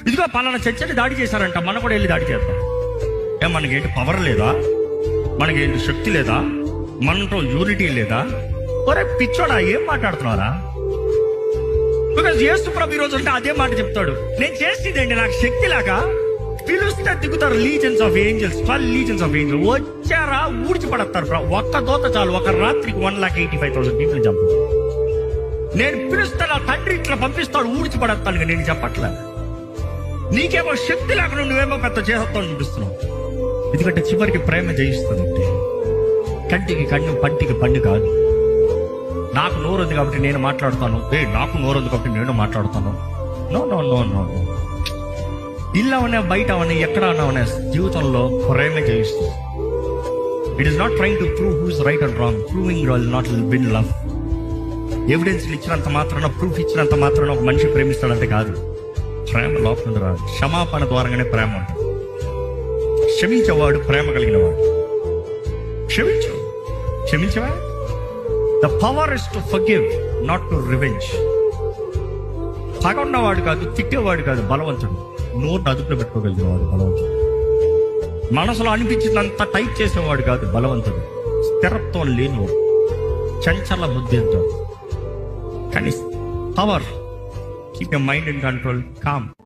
ఇదిగో పలానా చర్చని దాడి చేశారంట, మనం కూడా వెళ్ళి దాడి చేద్దాం. మనకేంటి పవర్ లేదా? మనకేంటి శక్తి లేదా? మనతో యూనిటీ లేదా? ఒరే పిచ్చోడా, ఏం మాట్లాడుతున్నారా? బికాజ్ యేసు ప్రభు ఈరోజు అంటే అదే మాట చెప్తాడు. నేను చేసేదండి నాకు శక్తి లేక. పిలుస్తే దిగుతారు lesions of angels, 12 lesions of angels వచ్చారా, ఊడ్చిపడతారు. ఒక్క దోత చాలు, ఒక రాత్రికి 1,85,000 people చంపు. నేను పిలుస్తే నా తండ్రి ఇట్లా పంపిస్తాడు, ఊడ్చిపడతాను. నేను చెప్పట్లే. నీకేమో శక్తి లేకుండా నువ్వేమో పెద్ద చేస్తావు చూపిస్తున్నావు. ఎందుకంటే చివరికి ప్రేమ జయిస్తుంది. కంటికి కన్ను, పంటికి పండు కాదు. నాకు నోరు ఉంది కాబట్టి నేను మాట్లాడుతాను, నాకు నోరు ఉంది కాబట్టి నేను మాట్లాడుతాను. No no no no. ఇల్లు అవనే, బయట అవనే, ఎక్కడ అవనే, జీవితంలో ప్రేమే జయిస్తుంది. It is not trying to prove who's right and wrong. Proving will not win love. ఎవిడెన్స్లు ఇచ్చినంత మాత్రాన, ప్రూఫ్ ఇచ్చినంత మాత్రాన ఒక మనిషి ప్రేమిస్తాడంటే కాదు. ప్రేమ లోపల రాదు. క్షమాపణ ద్వారానే ప్రేమ ఉంటుంది. క్షమించేవాడు ప్రేమ కలిగిన వాడు. క్షమించవా? The power is to forgive, not to revenge. పగొన్నవాడు కాదు, తిట్టేవాడు కాదు బలవంతుడు. నోట్ అదుపులో పెట్టుకోగలిగిన వాడు బలవంతుడు. మనసులో అనిపించినంత టైప్ చేసేవాడు కాదు బలవంతుడు. స్థిరత్వం లేనివాడు, చంచల బుద్ధి అంటాడు. కానీ power, keep your mind in control, com.